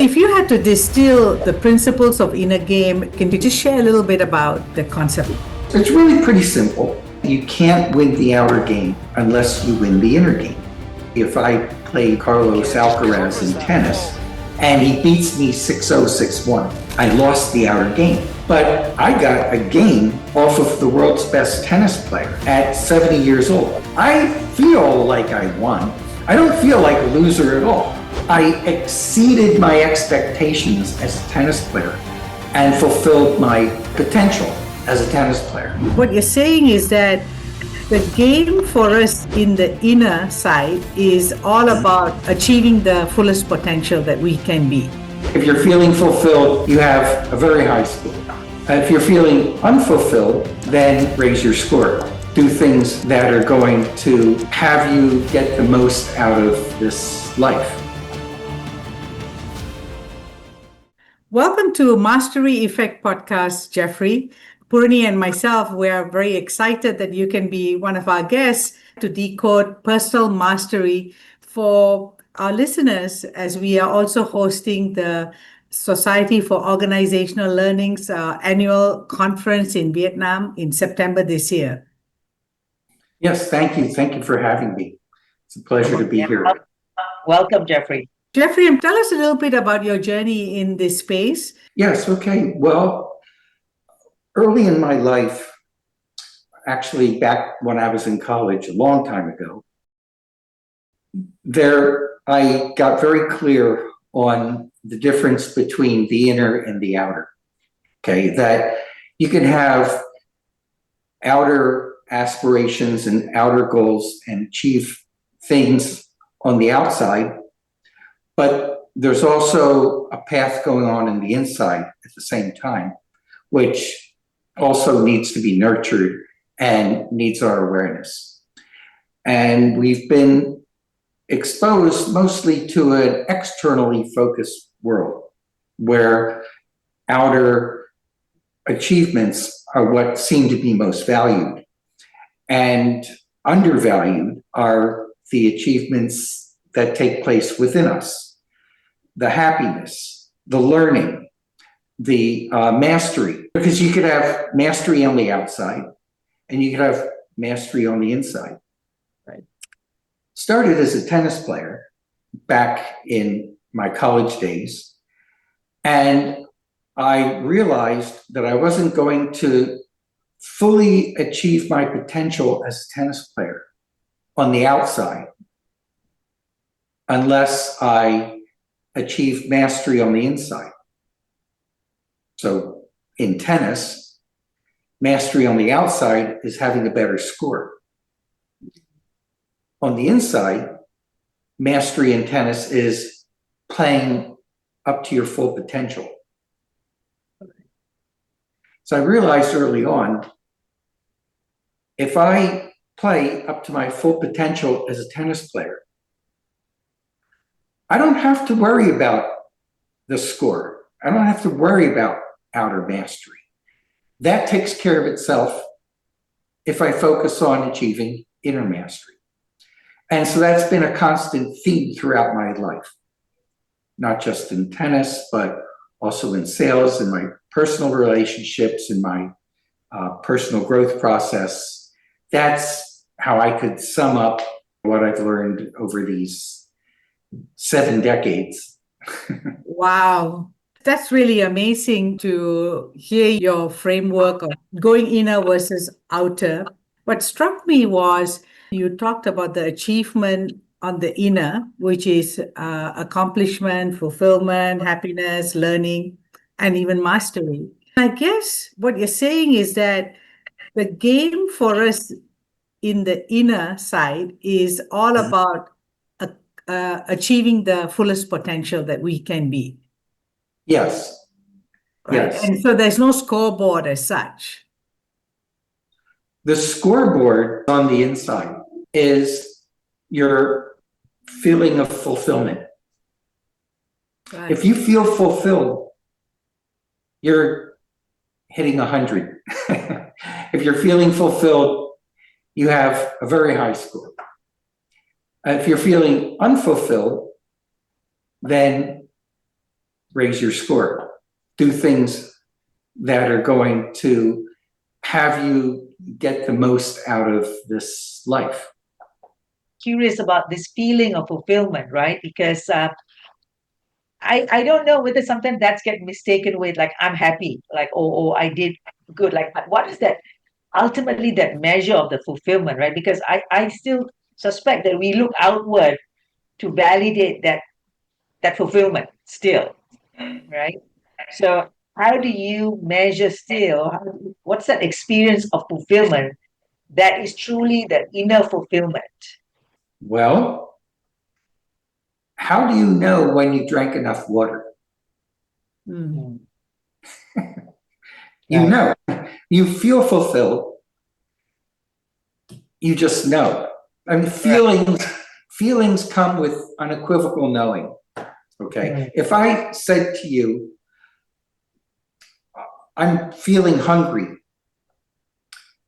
If you had to distill the principles of inner game, can you just share a little bit about the concept? It's really pretty simple. You can't win the outer game unless you win the inner game. If I play Carlos Alcaraz in tennis and he beats me 6-0, 6-1, I lost the outer game. But I got a game off of the world's best tennis player at 70 years old. I feel like I won. I don't feel like a loser at all. I exceeded my expectations as a tennis player and fulfilled my potential as a tennis player. What you're saying is that the game for us in the inner side is all about achieving the fullest potential that we can be. If you're feeling fulfilled, you have a very high score. If you're feeling unfulfilled, then raise your score. Do things that are going to have you get the most out of this life. Welcome to Mastery Effect Podcast, Jeffrey. Poorani and myself, we are very excited that you can be one of our guests to decode personal mastery for our listeners, as we are also hosting the Society for Organizational Learning's annual conference in Vietnam in September this year. Yes, thank you. Thank you for having me. It's a pleasure to be here. Welcome, Jeffrey. Jeffrey, tell us a little bit about your journey in this space. Yes, okay. Well, early in my life, actually back when I was in college a long time ago, I got very clear on the difference between the inner and the outer. Okay, that you can have outer aspirations and outer goals and achieve things on the outside, but there's also a path going on in the inside at the same time, which also needs to be nurtured and needs our awareness. And we've been exposed mostly to an externally focused world where outer achievements are what seem to be most valued, and undervalued are the achievements that take place within us, the happiness, the learning, the mastery, because you could have mastery on the outside and you could have mastery on the inside. Right. Started as a tennis player back in my college days, and I realized that I wasn't going to fully achieve my potential as a tennis player on the outside unless I achieved mastery on the inside. So in tennis, mastery on the outside is having a better score. On the inside, mastery in tennis is playing up to your full potential. So I realized early on, if I play up to my full potential as a tennis player, I don't have to worry about the score. I don't have to worry about outer mastery. That takes care of itself if I focus on achieving inner mastery. And so that's been a constant theme throughout my life, not just in tennis, but also in sales, in my personal relationships, in my personal growth process. That's how I could sum up what I've learned over these 7 decades. Wow. That's really amazing to hear your framework of going inner versus outer. What struck me was you talked about the achievement on the inner, which is accomplishment, fulfillment, happiness, learning, and even mastery. I guess what you're saying is that the game for us in the inner side is all about achieving the fullest potential that we can be. Yes. Right? Yes. And so there's no scoreboard as such. The scoreboard on the inside is your feeling of fulfillment. Right. If you feel fulfilled, you're hitting 100. If you're feeling fulfilled, you have a very high score. If you're feeling unfulfilled, then raise your score. Do things that are going to have you get the most out of this life. Curious about this feeling of fulfillment, right? Because I don't know whether sometimes that's get mistaken with like I'm happy, like oh I did good. Like what is that ultimately that measure of the fulfillment, right? Because I still suspect that we look outward to validate that fulfillment still, right? So how do you measure still? What's that experience of fulfillment that is truly the inner fulfillment? Well, how do you know when you drank enough water? Mm. You Right. know, you feel fulfilled. You just know. I mean, feelings come with unequivocal knowing. Okay. Mm. If I said to you, I'm feeling hungry.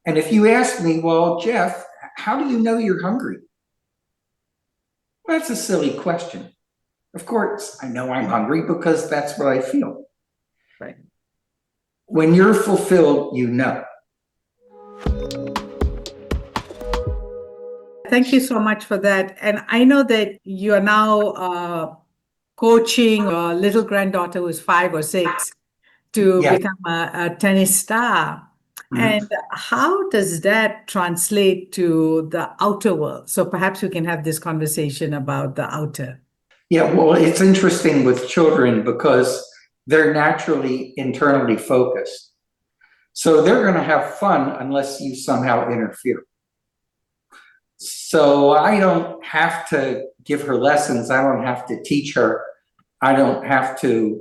And if you ask me, well, Jeff, how do you know you're hungry? Well, that's a silly question. Of course, I know I'm hungry because that's what I feel. Right. When you're fulfilled, you know. Thank you so much for that. And I know that you are now coaching your little granddaughter who's 5 or 6 to Yeah. become a tennis star. Mhm. And how does that translate to the outer world? So perhaps we can have this conversation about the outer. Yeah, well, it's interesting with children because they're naturally internally focused. So they're going to have fun unless you somehow interfere. So I don't have to give her lessons. I don't have to teach her. I don't have to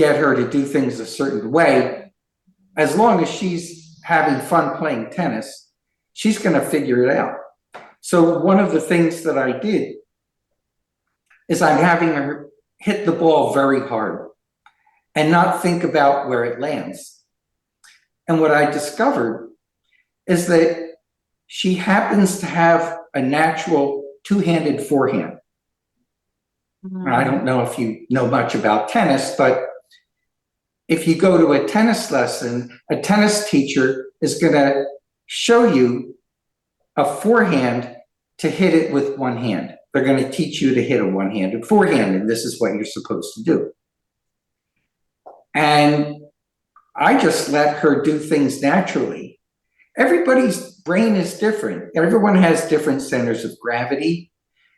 get her to do things a certain way. As long as she's having fun playing tennis, she's going to figure it out. So one of the things that I did is I'm having her hit the ball very hard and not think about where it lands. And what I discovered is that she happens to have a natural two-handed forehand. I don't know if you know much about tennis, but if you go to a tennis lesson, a tennis teacher is going to show you a forehand to hit it with one hand. They're going to teach you to hit a one-handed forehand, and this is what you're supposed to do. And I just let her do things naturally. Everybody's brain is different. Everyone has different centers of gravity.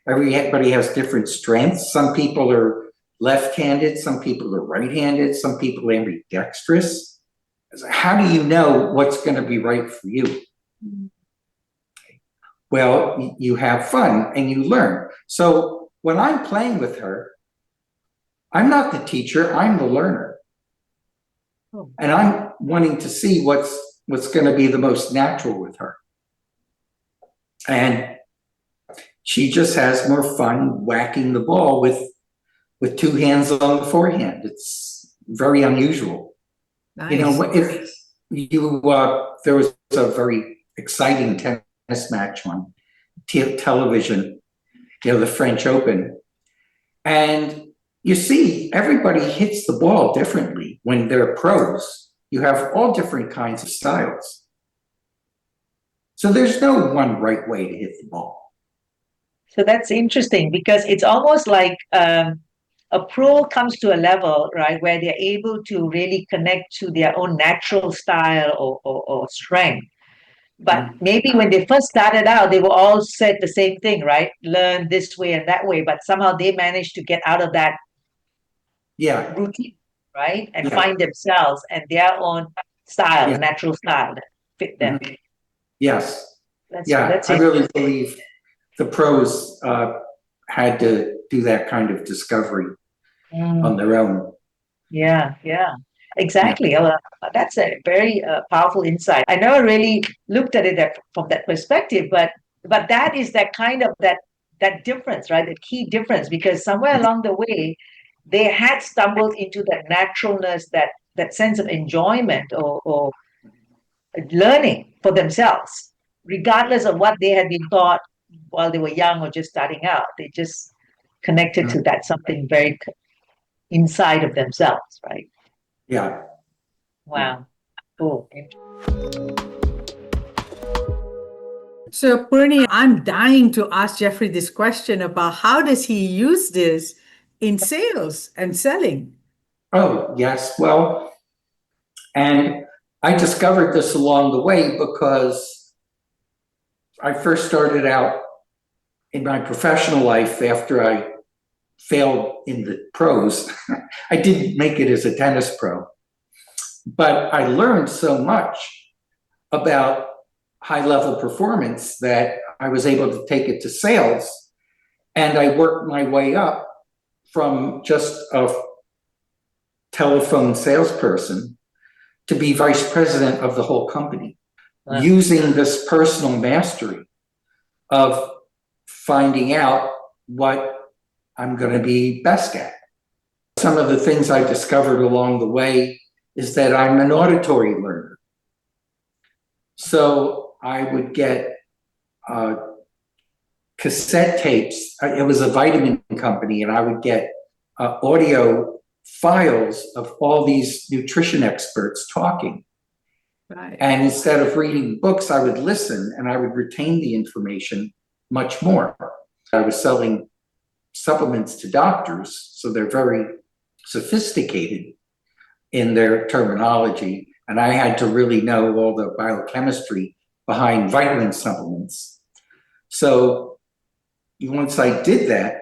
Everybody has different strengths. Some people are left-handed, some people are right-handed, some people are ambidextrous. How do you know what's going to be right for you? Well, you have fun and you learn. So when I'm playing with her, I'm not the teacher, I'm the learner. And I'm wanting to see what's going to be the most natural with her. And she just has more fun whacking the ball with two hands on the forehand. It's very unusual. Nice. You know, if you there was a very exciting tennis match on television, you know, the French Open, and you see everybody hits the ball differently when they're pros. You have all different kinds of styles. So there's no one right way to hit the ball. So that's interesting because it's almost like a pro comes to a level, right, where they're able to really connect to their own natural style or strength. But maybe when they first started out, they were all said the same thing, right? Learn this way and that way, but somehow they managed to get out of that routine, right? And find themselves and their own style, natural style that fit them. Yes. That's I really believe the pros had to do that kind of discovery on their own. Yeah, exactly. Well, that's a very powerful insight. I never really looked at it from that perspective, but that is that kind of that difference, right? The key difference, because somewhere along the way, they had stumbled into that naturalness, that sense of enjoyment or learning for themselves, regardless of what they had been taught while they were young or just starting out. They just connected to that something very inside of themselves, right? Yeah. Wow. Cool. So, Poorani, I'm dying to ask Jeffrey this question about how does he use this in sales and selling? Oh, yes. Well, and I discovered this along the way because I first started out in my professional life after I failed in the pros. I didn't make it as a tennis pro, but I learned so much about high level performance that I was able to take it to sales. And I worked my way up from just a telephone salesperson to be vice president of the whole company, Wow. using this personal mastery of finding out what I'm going to be best at. Some of the things I discovered along the way is that I'm an auditory learner. So I would get cassette tapes. It was a vitamin company, and I would get audio files of all these nutrition experts talking. Right. And instead of reading books, I would listen, and I would retain the information much more. I was selling supplements to doctors, so they're very sophisticated in their terminology, and I had to really know all the biochemistry behind vitamin supplements. So once I did that,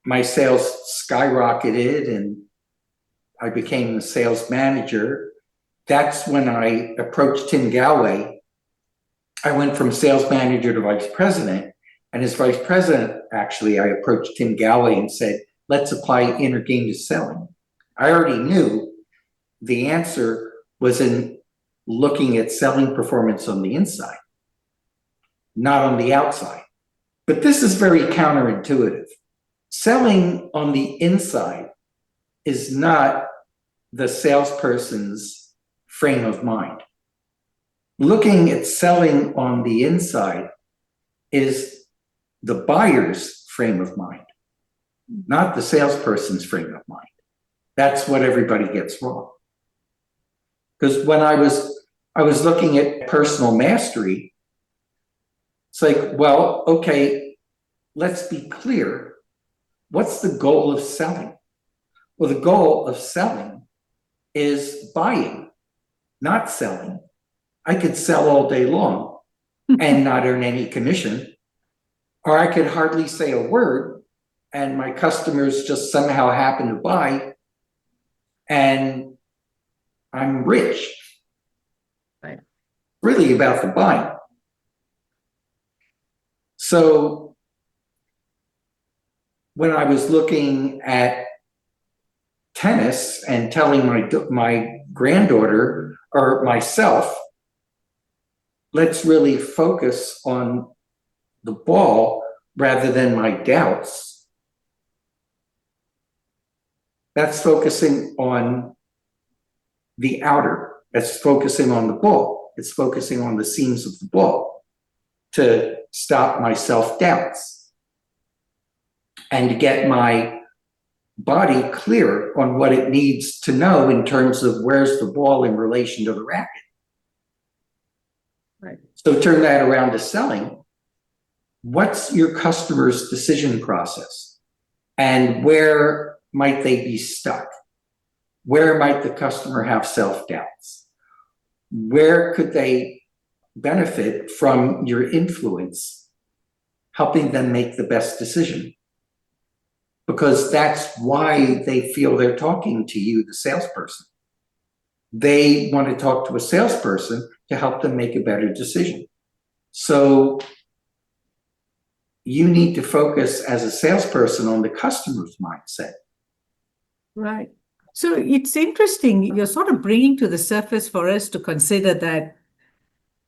my sales skyrocketed and I became the sales manager. That's when I approached Tim Gallway. I went from sales manager to vice president, and as vice president, actually, I approached Tim Gallway and said, let's apply inner game to selling. I already knew the answer was in looking at selling performance on the inside, not on the outside. But this is very counterintuitive. Selling on the inside is not the salesperson's frame of mind. Looking at selling on the inside is the buyer's frame of mind, not the salesperson's frame of mind. That's what everybody gets wrong. Because when I was looking at personal mastery, it's like, well, okay, let's be clear. What's the goal of selling? Well, the goal of selling is buying, not selling. I could sell all day long and not earn any commission, or I could hardly say a word and my customers just somehow happen to buy and I'm rich. Right. Really about the buying. So when I was looking at tennis and telling my granddaughter or myself, let's really focus on the ball rather than my doubts. That's focusing on the outer. That's focusing on the ball. It's focusing on the seams of the ball to stop my self-doubts and to get my body clear on what it needs to know in terms of where's the ball in relation to the racket. Right. So turn that around to selling. What's your customer's decision process? And where might they be stuck? Where might the customer have self-doubts? Where could they benefit from your influence, helping them make the best decision? Because that's why they feel they're talking to you, the salesperson. They want to talk to a salesperson to help them make a better decision. So you need to focus as a salesperson on the customer's mindset. Right. So it's interesting. You're sort of bringing to the surface for us to consider that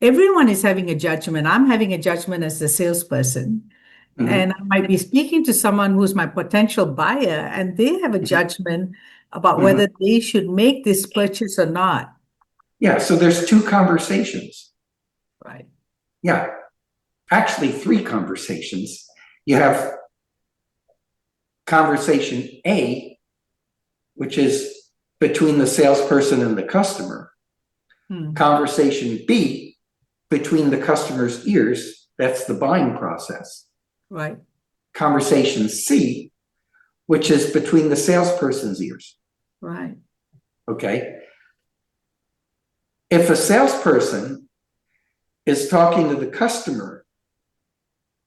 everyone is having a judgment. I'm having a judgment as a salesperson. Mhm. And I might be speaking to someone who's my potential buyer, and they have a judgment about whether they should make this purchase or not. Yeah, so there's two conversations. Right. Yeah, actually three conversations. You have conversation A, which is between the salesperson and the customer. Conversation B, between the customer's ears, that's the buying process. Right. Conversation C, which is between the salesperson's ears. Right. Okay. If a salesperson is talking to the customer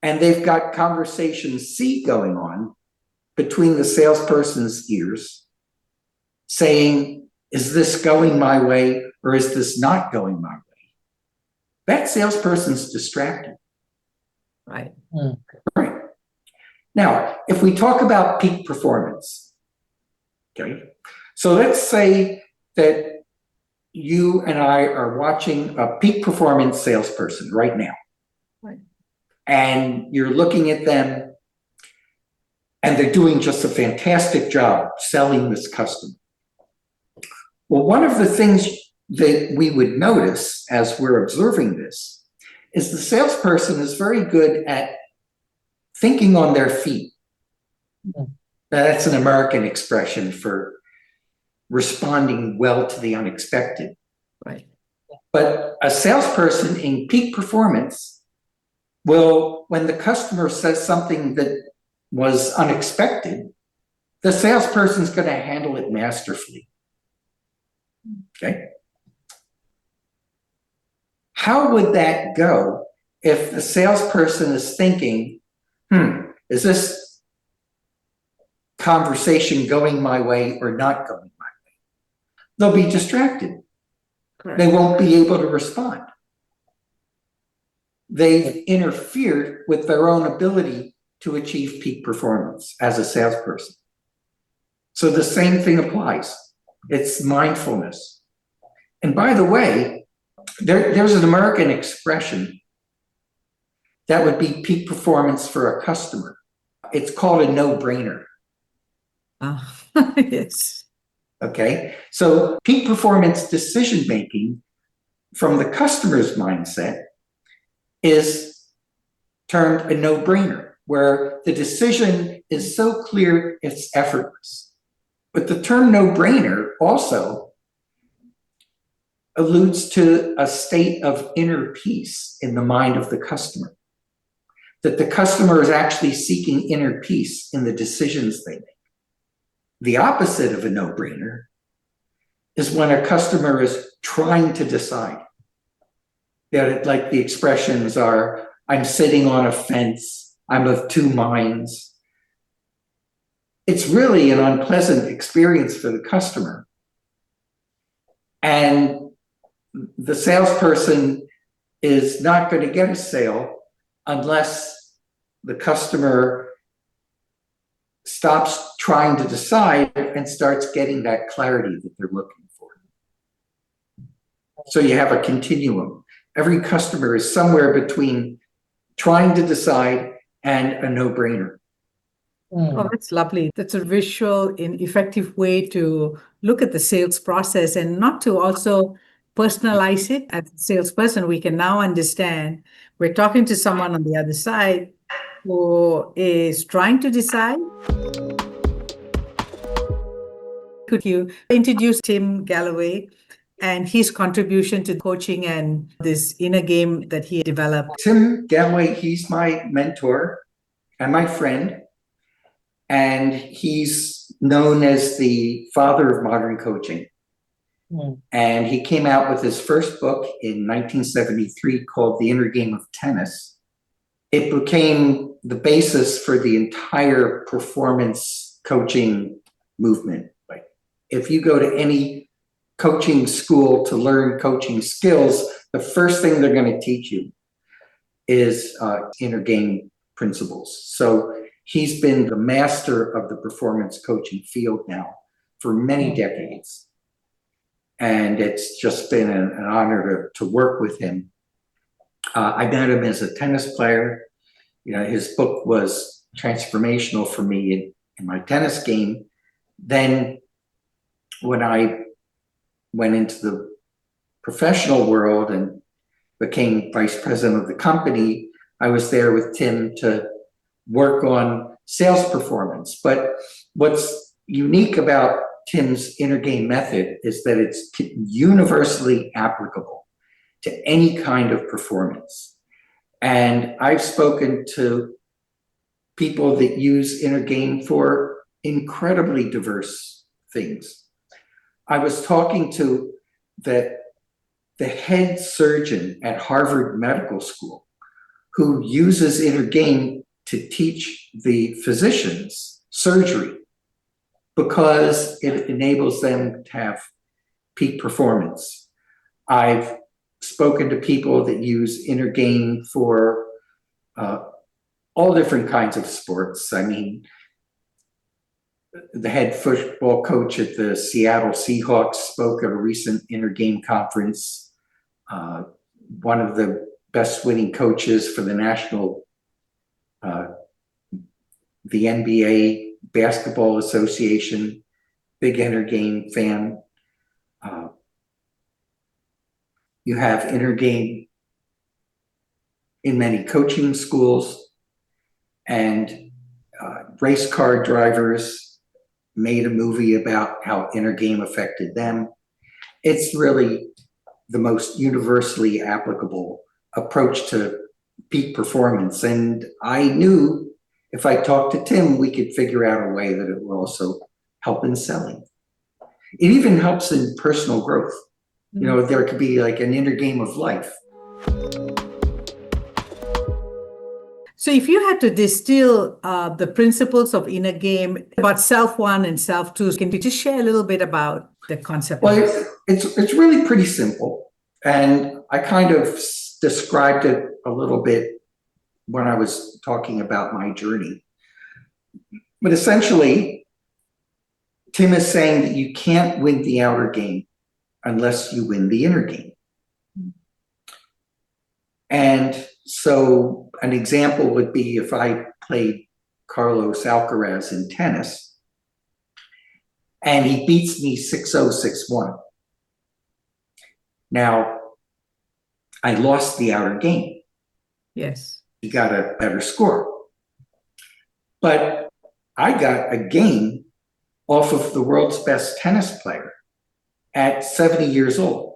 and they've got conversation C going on between the salesperson's ears, saying, is this going my way or is this not going my way? That salesperson's distracted. Right. Right. Now, if we talk about peak performance, okay, so let's say that you and I are watching a peak performance salesperson right now. Right. And you're looking at them and they're doing just a fantastic job selling this customer. Well, one of the things that we would notice as we're observing this is the salesperson is very good at thinking on their feet. Now, that's an American expression for responding well to the unexpected. Right. But a salesperson in peak performance will, when the customer says something that was unexpected, the salesperson's going to handle it masterfully. Okay. How would that go if the salesperson is thinking, is this conversation going my way or not going my way? They'll be distracted. Correct. They won't be able to respond. They've interfered with their own ability to achieve peak performance as a salesperson. So the same thing applies. It's mindfulness. And by the way, there's an American expression that would be peak performance for a customer. It's called a no-brainer. Yes. Okay, so peak performance decision-making from the customer's mindset is termed a no-brainer, where the decision is so clear it's effortless. But the term no-brainer also alludes to a state of inner peace in the mind of the customer, that the customer is actually seeking inner peace in the decisions they make. The opposite of a no-brainer is when a customer is trying to decide. Like the expressions are, I'm sitting on a fence, I'm of two minds. It's really an unpleasant experience for the customer. And the salesperson is not going to get a sale unless the customer stops trying to decide and starts getting that clarity that they're looking for. So you have a continuum. Every customer is somewhere between trying to decide and a no-brainer. Oh, that's lovely. That's a visual and effective way to look at the sales process and not to also personalize it. As a salesperson, we can now understand we're talking to someone on the other side who is trying to decide. Could you introduce Tim Gallwey and his contribution to coaching and this inner game that he developed? Tim Gallwey, he's my mentor and my friend, and he's known as the father of modern coaching. And he came out with his first book in 1973 called The Inner Game of Tennis. It became the basis for the entire performance coaching movement. Like, if you go to any coaching school to learn coaching skills, the first thing they're going to teach you is inner game principles. So he's been the master of the performance coaching field now for many decades. And it's just been an honor to work with him. I met him as a tennis player. You know, his book was transformational for me in my tennis game. Then when I went into the professional world and became vice president of the company, I was there with Tim to work on sales performance. But what's unique about Tim's inner game method is that it's universally applicable to any kind of performance. And I've spoken to people that use inner game for incredibly diverse things. I was talking to the head surgeon at Harvard Medical School who uses inner game to teach the physicians surgery because it enables them to have peak performance. I've spoken to people that use inner game for all different kinds of sports. I mean, the head football coach at the Seattle Seahawks spoke at a recent inner game conference. One of the best winning coaches for the NBA Basketball Association, big inner game fan. You have inner game in many coaching schools, and race car drivers made a movie about how inner game affected them. It's really the most universally applicable approach to peak performance. And I knew if I talked to Tim, we could figure out a way that it will also help in selling. It even helps in personal growth. You know, there could be like an inner game of life. So if you had to distill the principles of inner game about self one and self two, can you just share a little bit about the concept? Well, it's really pretty simple. And I kind of described it a little bit when I was talking about my journey. But essentially, Tim is saying that you can't win the outer game unless you win the inner game. And so an example would be if I played Carlos Alcaraz in tennis and he beats me 6-0, 6-1. Now, I lost the outer game. Yes. He got a better score. But I got a game off of the world's best tennis player at 70 years old.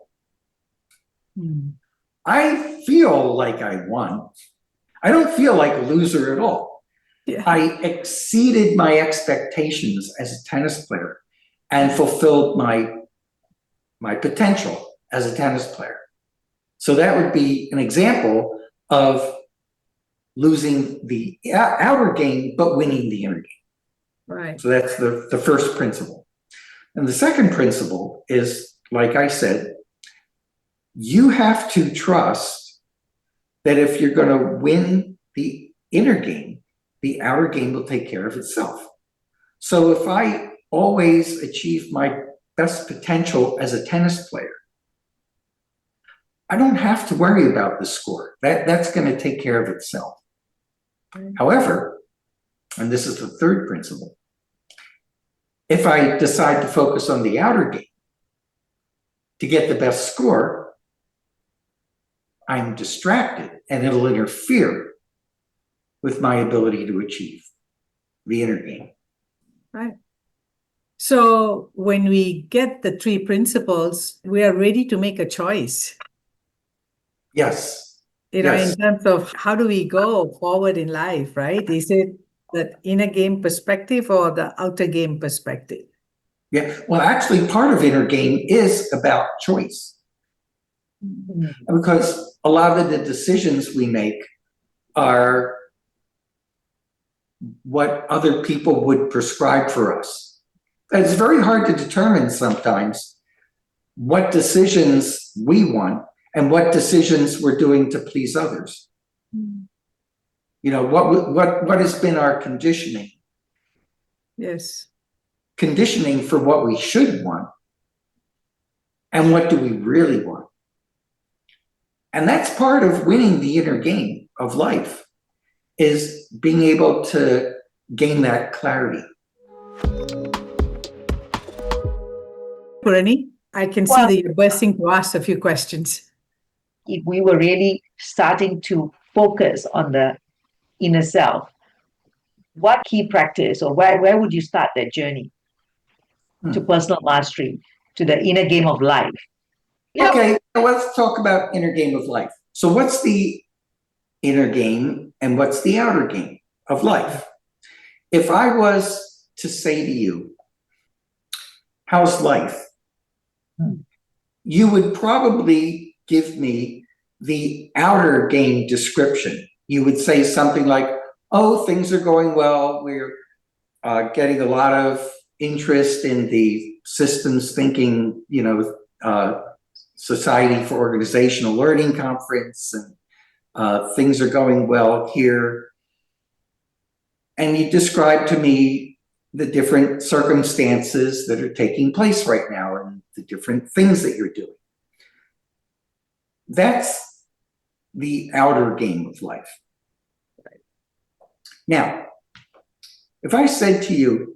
I feel like I won. I don't feel like a loser at all. Yeah. I exceeded my expectations as a tennis player and fulfilled my potential as a tennis player. So that would be an example of losing the outer game, but winning the inner game. Right. So that's the first principle. And the second principle is, like I said, you have to trust that if you're going to win the inner game, the outer game will take care of itself. So if I always achieve my best potential as a tennis player, I don't have to worry about the score. That's going to take care of itself. However, and this is the third principle, if I decide to focus on the outer game to get the best score, I'm distracted and it'll interfere with my ability to achieve the inner game. Right. So when we get the three principles, we are ready to make a choice. Yes. You know, Yes. in terms of how do we go forward in life, right? Is it the inner game perspective or the outer game perspective? Yeah. Well, actually, part of inner game is about choice. Because a lot of the decisions we make are what other people would prescribe for us. And it's very hard to determine sometimes what decisions we want and what decisions we're doing to please others. You know, what has been our conditioning? Yes. Conditioning for what we should want and what do we really want? And that's part of winning the inner game of life, is being able to gain that clarity. Poorani, I can see that you're bursting to ask a few questions. If we were really starting to focus on the inner self, what key practice, or where would you start that journey to personal mastery, to the inner game of life? Okay, let's talk about inner game of life. So what's the inner game and what's the outer game of life? If I was to say to you, how's life? You would probably give me the outer game description. You would say something like, oh, things are going well. We're getting a lot of interest in the systems thinking, Society for Organizational Learning Conference, and things are going well here. And you describe to me the different circumstances that are taking place right now and the different things that you're doing. That's the outer game of life. Now, if I said to you,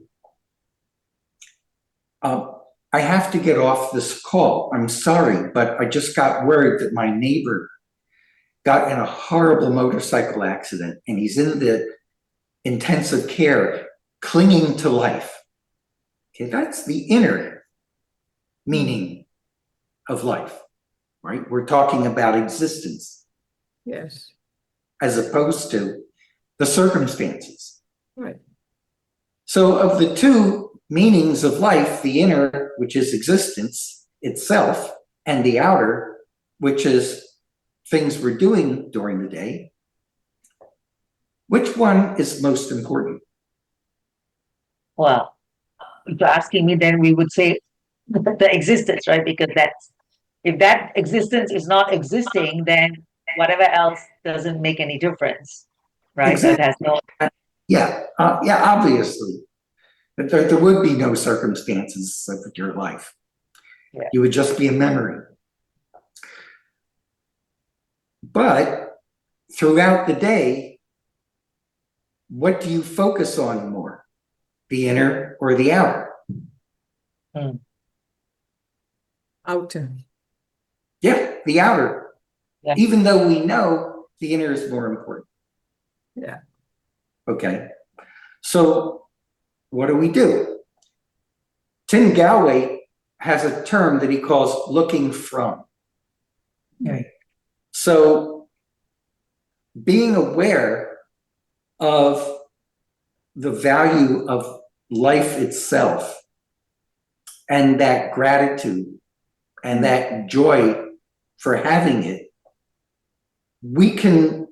I have to get off this call. I'm sorry, but I just got word that my neighbor got in a horrible motorcycle accident and he's in the intensive care, clinging to life. Okay, that's the inner meaning of life, right? We're talking about existence. Yes. As opposed to the circumstances. Right. So of the two meanings of life, the inner, which is existence itself, and the outer, which is things we're doing during the day, which one is most important? Well, if you're asking me, then we would say the existence, right? Because if that existence is not existing, then whatever else doesn't make any difference, right? Exactly. So it has no. Yeah, obviously. There would be no circumstances of your life. Yeah. You would just be a memory. But throughout the day, what do you focus on more? The inner or the outer? Outer. Yeah, the outer. Yeah. Even though we know the inner is more important. Yeah. Okay. So what do? Tim Gallwey has a term that he calls looking from. Okay. So being aware of the value of life itself and that gratitude and that joy for having it, we can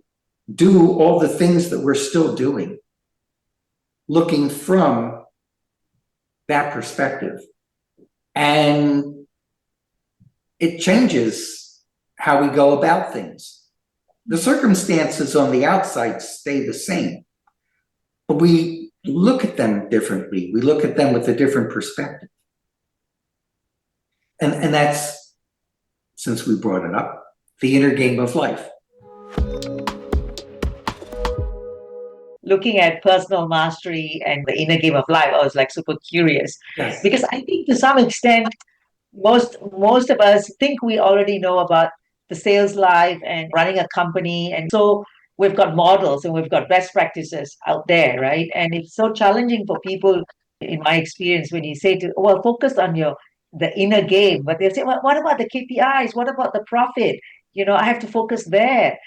do all the things that we're still doing, looking from that perspective. And it changes how we go about things. The circumstances on the outside stay the same, but we look at them differently. We look at them with a different perspective. And that's, since we brought it up, the inner game of life. Looking at personal mastery and the inner game of life, I was like super curious. Yes. Because I think to some extent, most of us think we already know about the sales life and running a company. And so we've got models and we've got best practices out there, right? And it's so challenging for people, in my experience, when you say focus on the inner game, but they'll say, well, what about the KPIs? What about the profit? I have to focus there.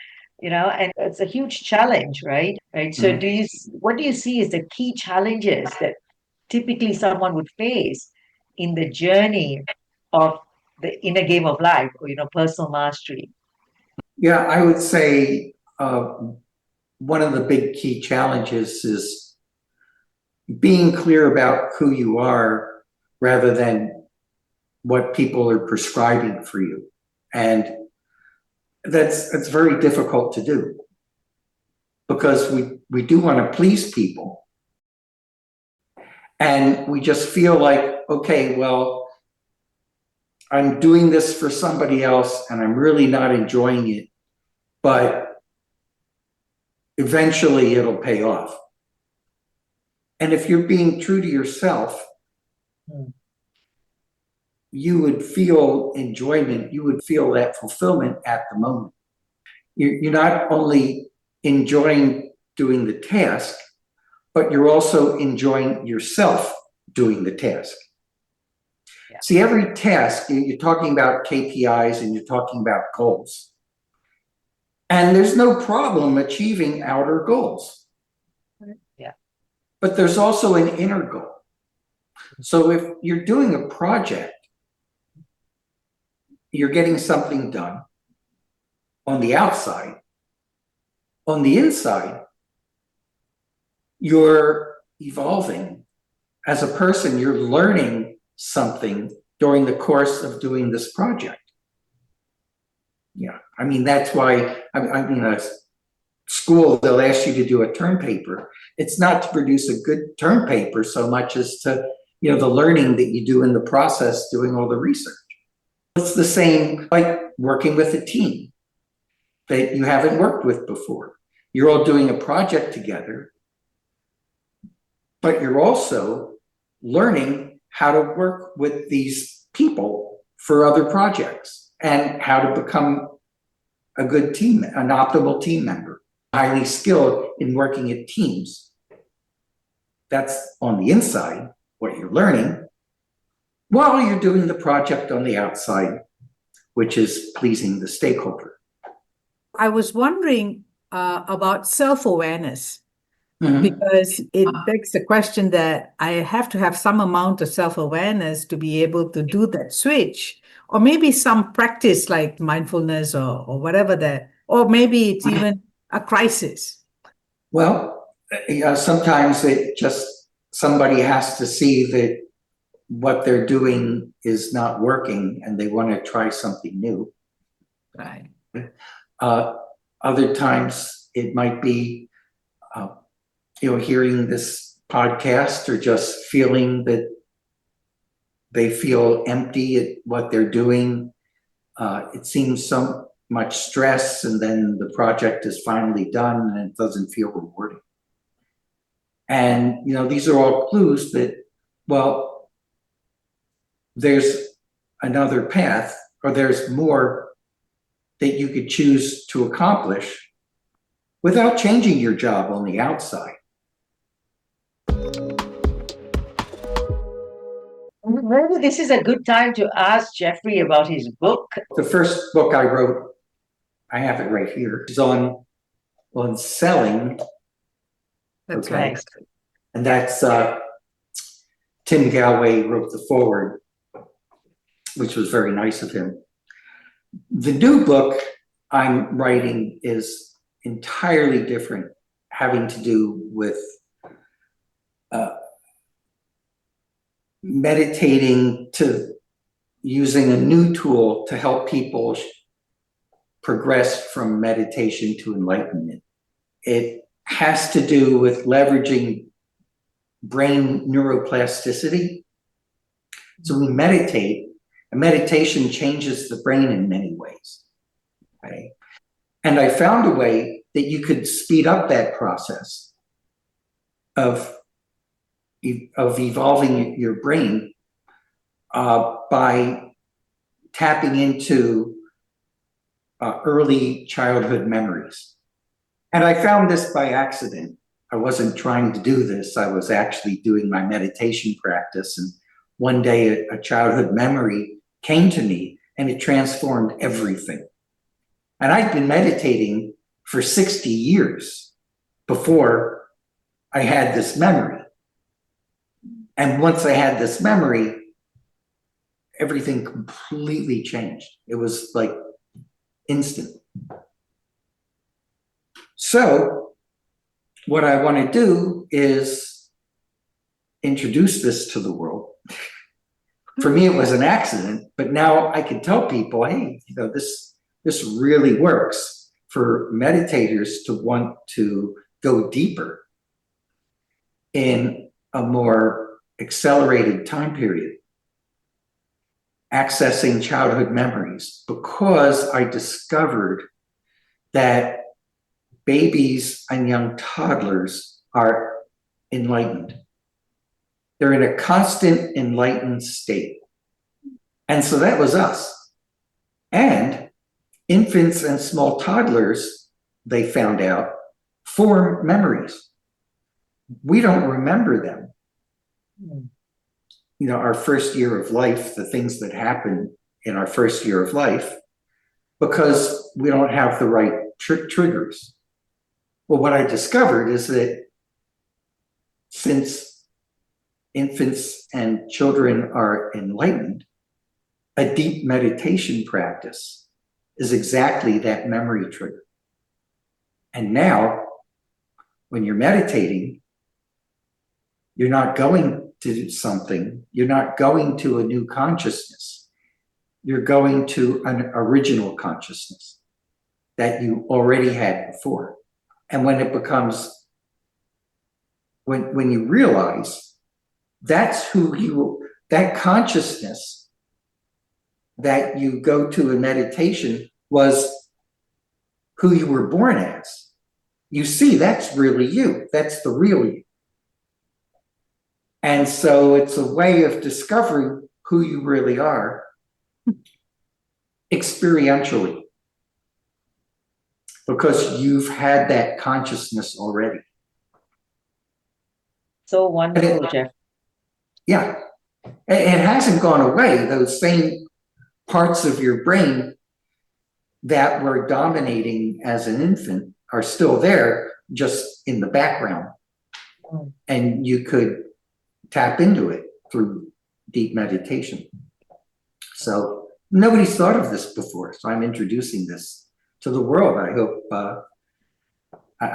And it's a huge challenge, right? So what do you see as the key challenges that typically someone would face in the journey of the inner game of life, or personal mastery? Yeah, I would say one of the big key challenges is being clear about who you are rather than what people are prescribing for you. And that's very difficult to do because we do want to please people. And we just feel like, okay, well, I'm doing this for somebody else and I'm really not enjoying it, but eventually it'll pay off. And if you're being true to yourself, you would feel enjoyment, you would feel that fulfillment at the moment. You're not only enjoying doing the task, but you're also enjoying yourself doing the task. Yeah. See, every task, you're talking about KPIs and you're talking about goals. And there's no problem achieving outer goals. Yeah. But there's also an inner goal. So if you're doing a project, you're getting something done on the outside. On the inside, you're evolving as a person. You're learning something during the course of doing this project. Yeah, I mean, that's why, I mean, a school, they'll ask you to do a term paper. It's not to produce a good term paper so much as to, the learning that you do in the process, doing all the research. It's the same like working with a team that you haven't worked with before. You're all doing a project together, but you're also learning how to work with these people for other projects and how to become a good team, an optimal team member, highly skilled in working in teams. That's on the inside, what you're learning, while you're doing the project on the outside, which is pleasing the stakeholder. I was wondering about self-awareness, Mhm. because it begs the question that I have to have some amount of self-awareness to be able to do that switch, or maybe some practice like mindfulness or whatever that, or maybe it's even a crisis. Well, sometimes it just, somebody has to see that what they're doing is not working and they want to try something new. Right. Other times it might be, hearing this podcast or just feeling that they feel empty at what they're doing. It seems so much stress, and then the project is finally done and it doesn't feel rewarding. And, these are all clues that, well, there's another path, or there's more that you could choose to accomplish without changing your job on the outside. Maybe this is a good time to ask Jeffrey about his book. The first book I wrote, I have it right here, is on selling. That's Okay. right. Nice. And that's Tim Gallway wrote the foreword, which was very nice of him. The new book I'm writing is entirely different, having to do with meditating, to using a new tool to help people progress from meditation to enlightenment. It has to do with leveraging brain neuroplasticity. So we meditate, and meditation changes the brain in many ways. Right? And I found a way that you could speed up that process of evolving your brain by tapping into early childhood memories. And I found this by accident. I wasn't trying to do this. I was actually doing my meditation practice. And one day a childhood memory came to me and it transformed everything. And I'd been meditating for 60 years before I had this memory. And once I had this memory, everything completely changed. It was like instant. So what I want to do is introduce this to the world. For me, it was an accident, but now I can tell people, hey, this really works for meditators to want to go deeper in a more accelerated time period, accessing childhood memories, because I discovered that babies and young toddlers are enlightened. They're in a constant enlightened state. And so that was us. And infants and small toddlers, they found out, form memories. we don't remember them. Mm. You know, our first year of life, the things that happen in our first year of life, because we don't have the right triggers. Well, what I discovered is that since infants and children are enlightened, a deep meditation practice is exactly that memory trigger. And now, when you're meditating, you're not going to do something, you're not going to a new consciousness, you're going to an original consciousness that you already had before. And when it becomes, when you realize that's who you, that consciousness that you go to in meditation was who you were born as. You see, that's really you. That's the real you. And so it's a way of discovering who you really are experientially, because you've had that consciousness already. So wonderful, Jeff. Yeah. It hasn't gone away. Those same parts of your brain that were dominating as an infant are still there, just in the background. Mm. And you could tap into it through deep meditation. So nobody's thought of this before. So I'm introducing this to the world. I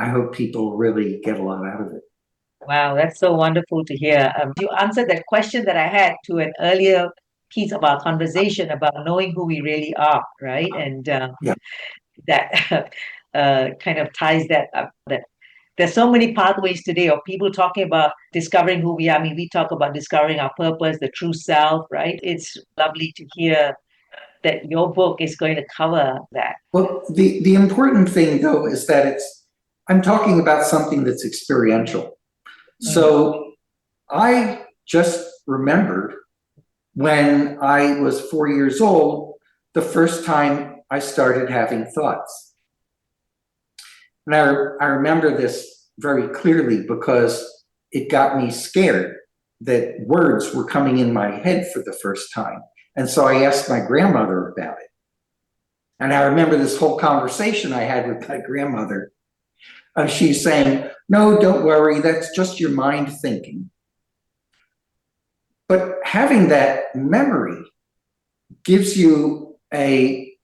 hope people really get a lot out of it. Wow, that's so wonderful to hear. You answered that question that I had to an earlier piece of our conversation about knowing who we really are, right? And Yeah. that kind of ties that up. That there's so many pathways today of people talking about discovering who we are. I mean, we talk about discovering our purpose, the true self, right? It's lovely to hear that your book is going to cover that. Well, the important thing though is that I'm talking about something that's experiential. So I just remembered when I was 4 years old, the first time I started having thoughts. And I remember this very clearly because it got me scared that words were coming in my head for the first time. And so I asked my grandmother about it. And I remember this whole conversation I had with my grandmother. She's saying, no, don't worry, that's just your mind thinking. But having that memory gives you an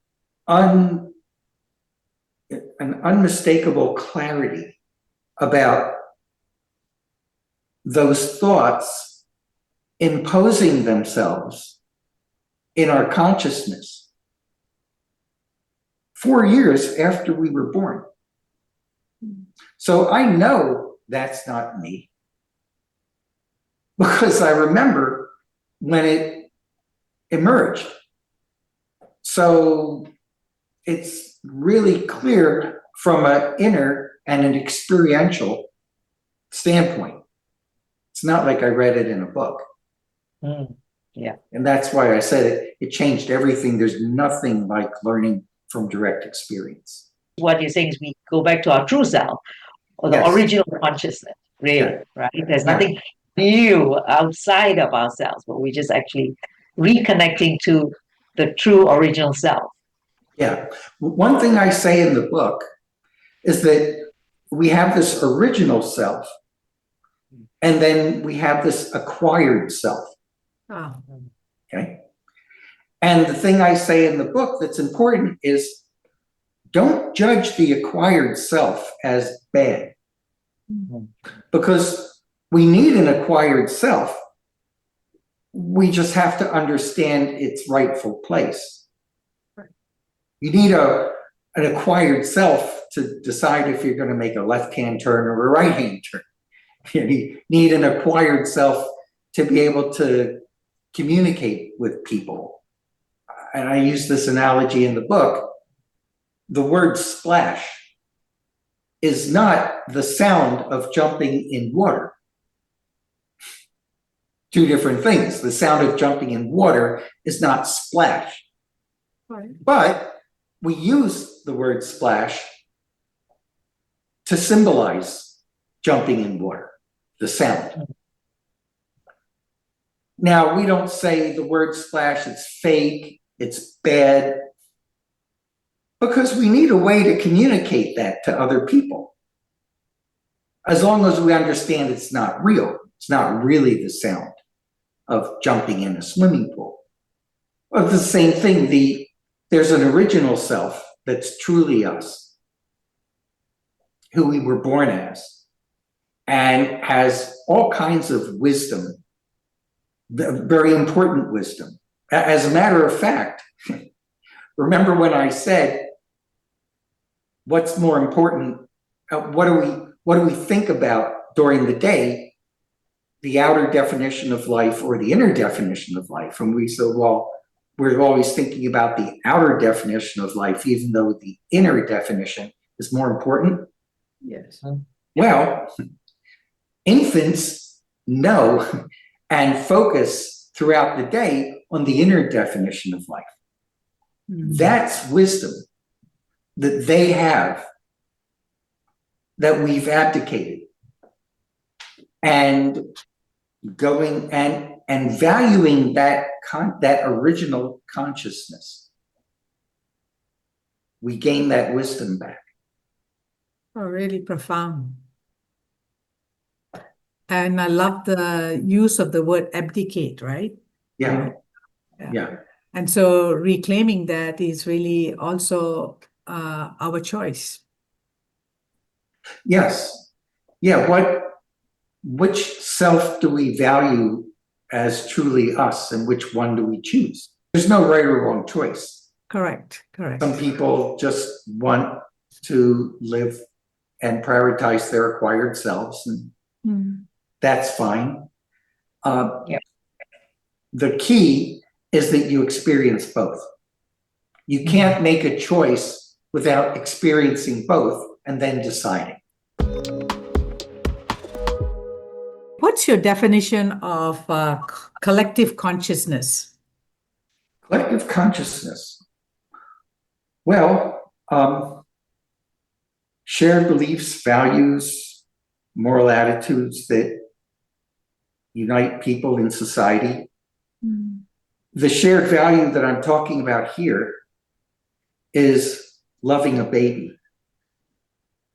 unmistakable clarity about those thoughts imposing themselves in our consciousness 4 years after we were born. So I know that's not me, because I remember when it emerged. So it's really clear from an inner and an experiential standpoint. It's not like I read it in a book. Yeah. And that's why I said it changed everything. There's nothing like learning from direct experience. What you're saying is we go back to our true self, or the original consciousness, really, right? There's nothing new outside of ourselves, but we're just actually reconnecting to the true original self. Yeah. One thing I say in the book is that we have this original self, and then we have this acquired self. Oh. Okay. And the thing I say in the book that's important is don't judge the acquired self as bad, because we need an acquired self. We just have to understand its rightful place. You need an acquired self to decide if you're going to make a left-hand turn or a right-hand turn. You need an acquired self to be able to communicate with people. And I use this analogy in the book. The word splash is not the sound of jumping in water. Two different things. The sound of jumping in water is not splash. Right. But we use the word splash to symbolize jumping in water. the sound. Now, we don't say the word splash, it's fake, it's bad, because we need a way to communicate that to other people. As long as we understand it's not real, it's not really the sound of jumping in a swimming pool. Well, the same thing, there's an original self that's truly us, who we were born as, and has all kinds of wisdom, very important wisdom. As a matter of fact, remember when I said, what's more important, what do we think about during the day, the outer definition of life or the inner definition of life? And we said, well, we're always thinking about the outer definition of life, even though the inner definition is more important. Yes. Well, infants know and focus throughout the day on the inner definition of life. That's wisdom that they have, that we've abdicated, and going and valuing that original consciousness, we gain that wisdom back. Oh, really profound. And I love the use of the word abdicate, right? Yeah. Yeah. Yeah. And so reclaiming that is really also our choice. Yes. Yeah. Which self do we value as truly us, and which one do we choose? There's no right or wrong choice. Correct. Correct. Some people just want to live and prioritize their acquired selves, and that's fine. The key is that you experience both. You can't make a choice without experiencing both and then deciding. What's your definition of collective consciousness? Collective consciousness. Well, shared beliefs, values, moral attitudes that unite people in society. The shared value that I'm talking about here is loving a baby.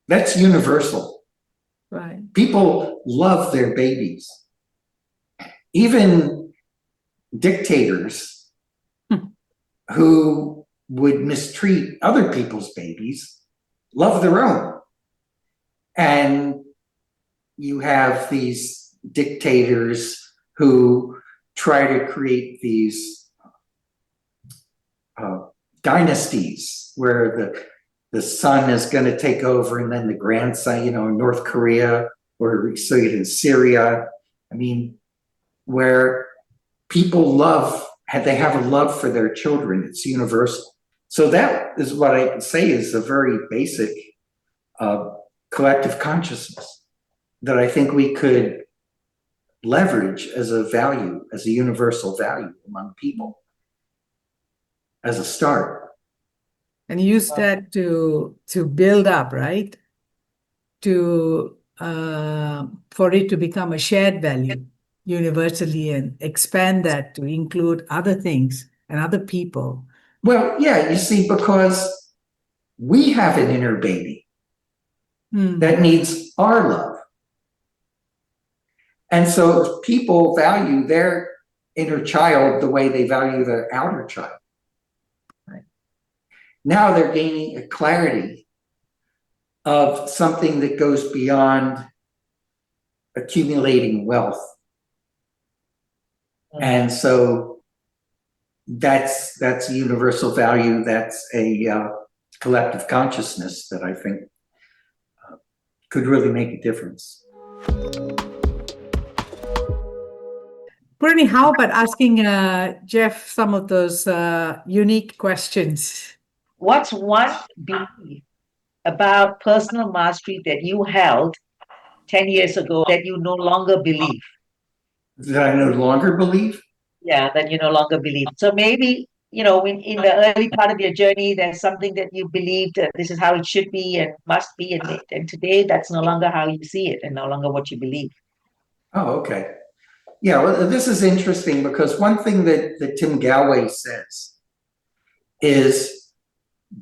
That's universal. Right. People love their babies. Even dictators who would mistreat other people's babies love their own. And you have these dictators who try to create these dynasties where the son is going to take over, and then the grandson, in North Korea, or we see it in Syria. I mean, where people they have a love for their children. It's universal. So that is what I can say is a very basic collective consciousness that I think we could leverage as a value, as a universal value among people, as a start. And use that to build up, right? For it to become a shared value universally, and expand that to include other things and other people. Well, yeah, you see, because we have an inner baby that needs our love. And so if people value their inner child the way they value their outer child, right? Now they're gaining a clarity of something that goes beyond accumulating wealth. And so that's a universal value. That's a collective consciousness that I think could really make a difference. Poorani, how about asking Jeff some of those unique questions? What's one belief about personal mastery that you held 10 years ago that you no longer believe? That I no longer believe? Yeah, that you no longer believe. So maybe, in the early part of your journey, there's something that you believed that this is how it should be and must be. And today, that's no longer how you see it and no longer what you believe. Oh, okay. Yeah, well, this is interesting because one thing that Tim Gallway says is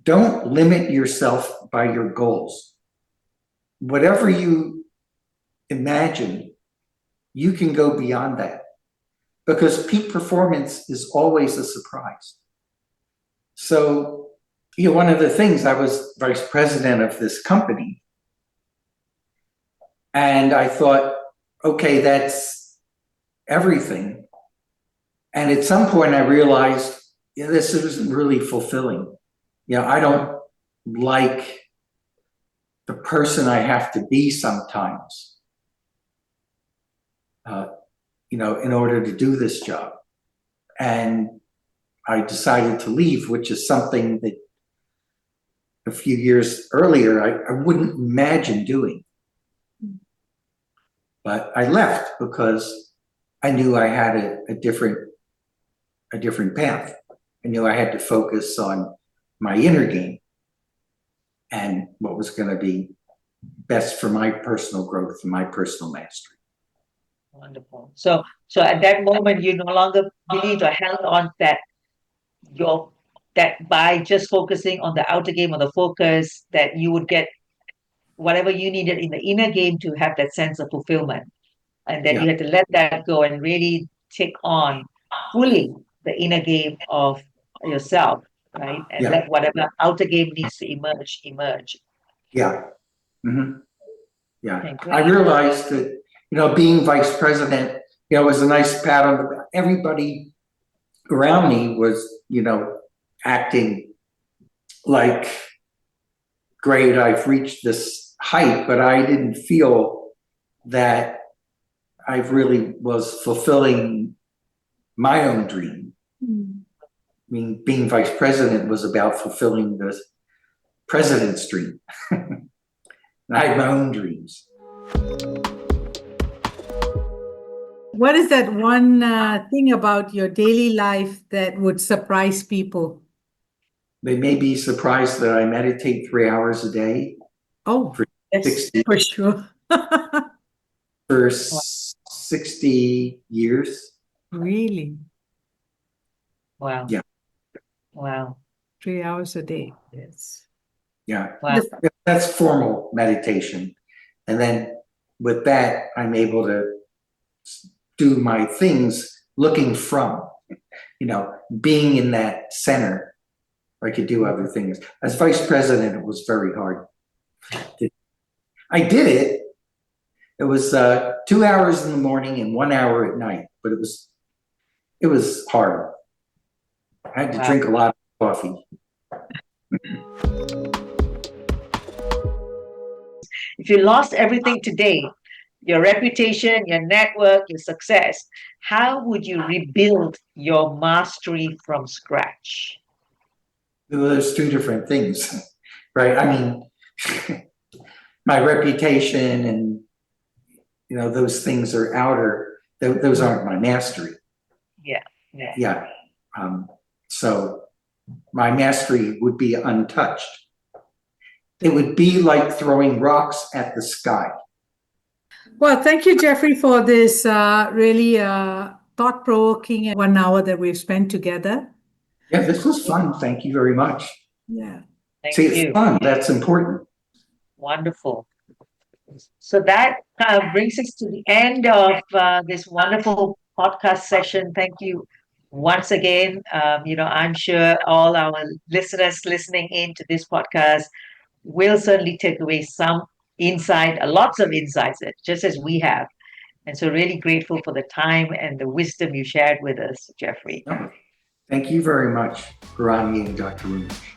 don't limit yourself by your goals. Whatever you imagine, you can go beyond that because peak performance is always a surprise. So, one of the things, I was vice president of this company, and I thought, okay, that's everything. And at some point I realized, this isn't really fulfilling. I don't like the person I have to be sometimes, in order to do this job. And I decided to leave, which is something that a few years earlier I wouldn't imagine doing. But I left because I knew I had a different path. I knew I had to focus on my inner game and what was going to be best for my personal growth and my personal mastery. Wonderful. So at that moment, you no longer believed or held on that by just focusing on the outer game or the focus, that you would get whatever you needed in the inner game to have that sense of fulfillment, and that Yeah. you had to let that go and really take on fully the inner game of yourself, right? And Yeah. let whatever outer game needs to emerge. Yeah. Mm-hmm. Yeah. Okay, I great. realized that, being vice president, was a nice pat on the back. Everybody around me was, acting like, great, I've reached this height, but I didn't feel that I really was fulfilling my own dream. I mean, being vice president was about fulfilling the president's dream. And I had my own dreams. What is that one thing about your daily life that would surprise people? They may be surprised that I meditate 3 hours a day. Oh, for yes, 60 for sure. for 60 years. Really? Wow. Yeah. Wow. 3 hours a day. Yes. Yeah. Wow. That's formal meditation. And then with that, I'm able to do my things looking from, being in that center where I could do other things. As vice president, it was very hard. I did it. It was 2 hours in the morning and 1 hour at night, but it was hard. I had to drink a lot of coffee. If you lost everything today, your reputation, your network, your success, how would you rebuild your mastery from scratch? Well, there's two different things, right? I mean, my reputation and, those things are outer. Those aren't my mastery. Yeah. Yeah. So my mastery would be untouched. It would be like throwing rocks at the sky. Well, thank you, Jeffrey, for this really thought-provoking 1 hour that we've spent together. Yeah, this was fun. Thank you very much. Yeah. Thank See, you. it's fun. That's important. Wonderful. So that brings us to the end of this wonderful podcast session. Thank you once again. I'm sure all our listeners listening into this podcast will certainly take away some insight, lots of insights, just as we have. And so really grateful for the time and the wisdom you shared with us, Jeffrey. Thank you very much, Poorani and Dr. Ramesh.